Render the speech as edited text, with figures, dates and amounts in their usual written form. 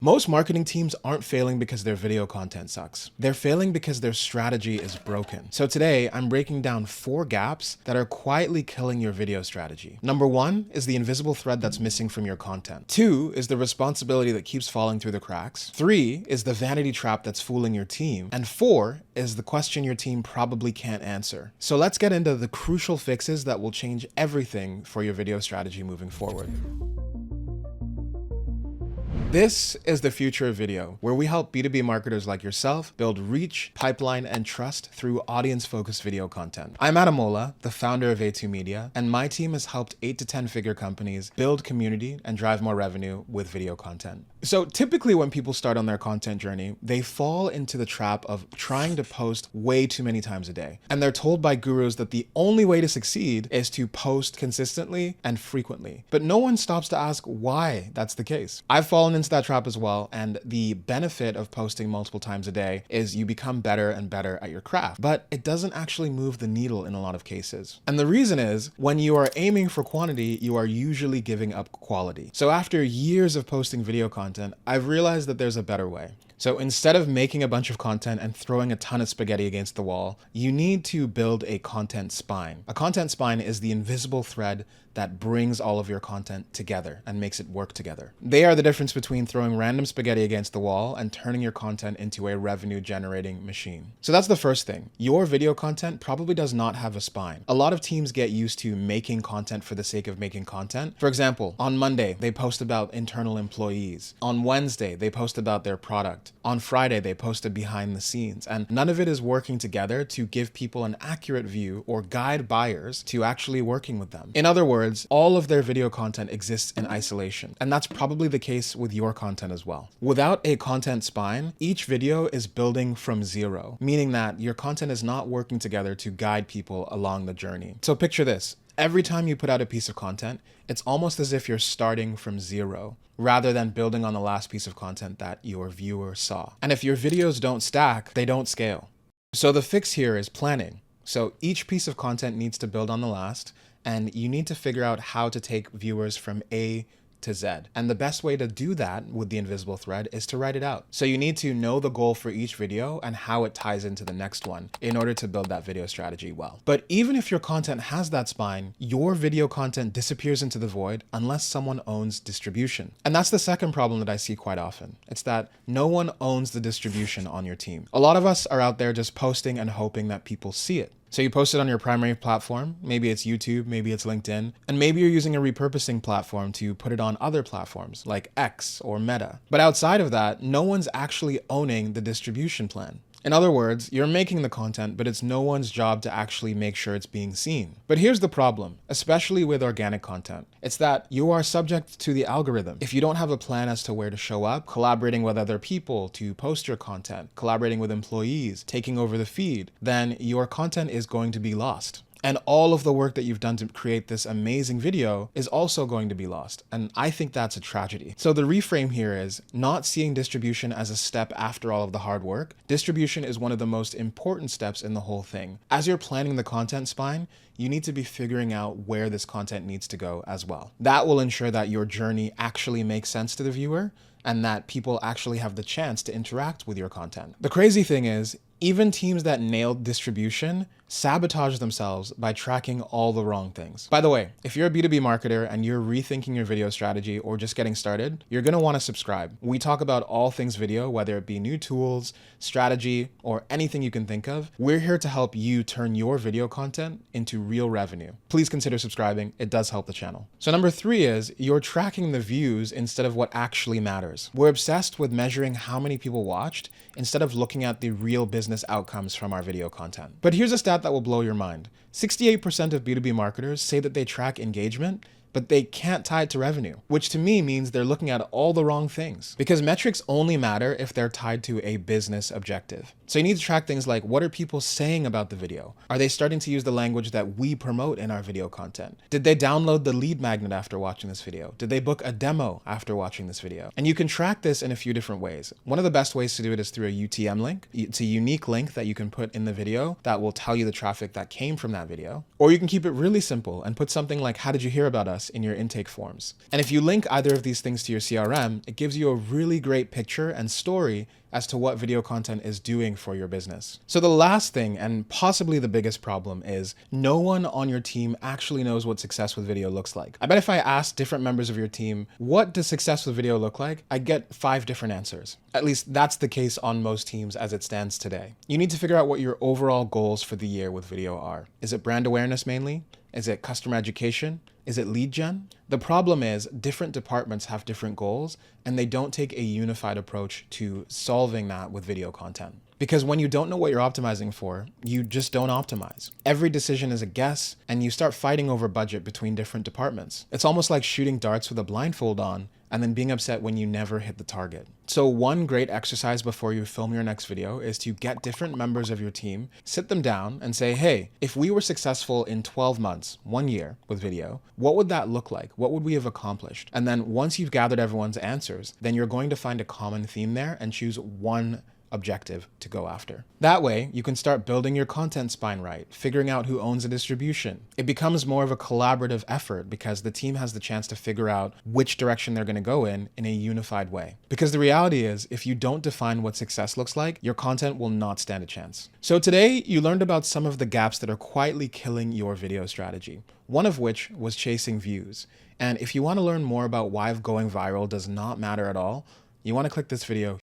Most marketing teams aren't failing because their video content sucks. They're failing because their strategy is broken. So today, I'm breaking down 4 gaps that are quietly killing your video strategy. Number 1 is the invisible thread that's missing from your content. 2 is the responsibility that keeps falling through the cracks. 3 is the vanity trap that's fooling your team. And 4 is the question your team probably can't answer. So let's get into the crucial fixes that will change everything for your video strategy moving forward. This is the future of video, where we help B2B marketers like yourself build reach, pipeline, and trust through audience-focused video content. I'm Adamola, the founder of A2 Media, and my team has helped 8 to 10 figure companies build community and drive more revenue with video content. So typically when people start on their content journey, they fall into the trap of trying to post way too many times a day. And they're told by gurus that the only way to succeed is to post consistently and frequently. But no one stops to ask why that's the case. I've fallen into that trap as well, and the benefit of posting multiple times a day is you become better and better at your craft, but it doesn't actually move the needle in a lot of cases. And the reason is, when you are aiming for quantity, you are usually giving up quality. So after years of posting video content, I've realized that there's a better way. So instead of making a bunch of content and throwing a ton of spaghetti against the wall, you need to build a content spine. A content spine is the invisible thread that brings all of your content together and makes it work together. They are the difference between throwing random spaghetti against the wall and turning your content into a revenue generating machine. So that's the first thing. Your video content probably does not have a spine. A lot of teams get used to making content for the sake of making content. For example, on Monday, they post about internal employees. On Wednesday, they post about their product. On Friday, they posted behind the scenes, and none of it is working together to give people an accurate view or guide buyers to actually working with them. In other words, all of their video content exists in isolation, and that's probably the case with your content as well. Without a content spine, each video is building from zero, meaning that your content is not working together to guide people along the journey. So picture this. Every time you put out a piece of content, it's almost as if you're starting from zero, rather than building on the last piece of content that your viewer saw. And if your videos don't stack, they don't scale. So the fix here is planning. So each piece of content needs to build on the last, and you need to figure out how to take viewers from A to Z. And the best way to do that with the invisible thread is to write it out. So you need to know the goal for each video and how it ties into the next one in order to build that video strategy well. But even if your content has that spine, your video content disappears into the void unless someone owns distribution. And that's the second problem that I see quite often. It's that no one owns the distribution on your team. A lot of us are out there just posting and hoping that people see it. So you post it on your primary platform, maybe it's YouTube, maybe it's LinkedIn, and maybe you're using a repurposing platform to put it on other platforms like X or Meta. But outside of that, no one's actually owning the distribution plan. In other words, you're making the content, but it's no one's job to actually make sure it's being seen. But here's the problem, especially with organic content. It's that you are subject to the algorithm. If you don't have a plan as to where to show up, collaborating with other people to post your content, collaborating with employees, taking over the feed, then your content is going to be lost. And all of the work that you've done to create this amazing video is also going to be lost. And I think that's a tragedy. So the reframe here is not seeing distribution as a step after all of the hard work. Distribution is one of the most important steps in the whole thing. As you're planning the content spine, you need to be figuring out where this content needs to go as well. That will ensure that your journey actually makes sense to the viewer and that people actually have the chance to interact with your content. The crazy thing is, even teams that nailed distribution sabotage themselves by tracking all the wrong things. By the way, if you're a B2B marketer and you're rethinking your video strategy or just getting started, you're gonna wanna subscribe. We talk about all things video, whether it be new tools, strategy, or anything you can think of. We're here to help you turn your video content into real revenue. Please consider subscribing, it does help the channel. So number 3 is you're tracking the views instead of what actually matters. We're obsessed with measuring how many people watched instead of looking at the real business outcomes from our video content. But here's a stat that will blow your mind. 68% of B2B marketers say that they track engagement, but they can't tie it to revenue, which to me means they're looking at all the wrong things, because metrics only matter if they're tied to a business objective. So you need to track things like, what are people saying about the video? Are they starting to use the language that we promote in our video content? Did they download the lead magnet after watching this video? Did they book a demo after watching this video? And you can track this in a few different ways. One of the best ways to do it is through a UTM link. It's a unique link that you can put in the video that will tell you the traffic that came from that video. Or you can keep it really simple and put something like, how did you hear about us? success in your intake forms. And if you link either of these things to your CRM, it gives you a really great picture and story as to what video content is doing for your business. So the last thing, and possibly the biggest problem, is no one on your team actually knows what success with video looks like. I bet if I asked different members of your team, what does success with video look like? I'd get 5 different answers. At least that's the case on most teams as it stands today. You need to figure out what your overall goals for the year with video are. Is it brand awareness mainly? Is it customer education? Is it lead gen? The problem is different departments have different goals and they don't take a unified approach to solving that with video content. Because when you don't know what you're optimizing for, you just don't optimize. Every decision is a guess and you start fighting over budget between different departments. It's almost like shooting darts with a blindfold on and then being upset when you never hit the target. So one great exercise before you film your next video is to get different members of your team, sit them down and say, hey, if we were successful in 12 months, 1 year with video, what would that look like? What would we have accomplished? And then once you've gathered everyone's answers, then you're going to find a common theme there and choose one objective to go after. That way, you can start building your content spine right, figuring out who owns a distribution. It becomes more of a collaborative effort because the team has the chance to figure out which direction they're going to go in a unified way. Because the reality is, if you don't define what success looks like, your content will not stand a chance. So today, you learned about some of the gaps that are quietly killing your video strategy, one of which was chasing views. And if you want to learn more about why going viral does not matter at all, you want to click this video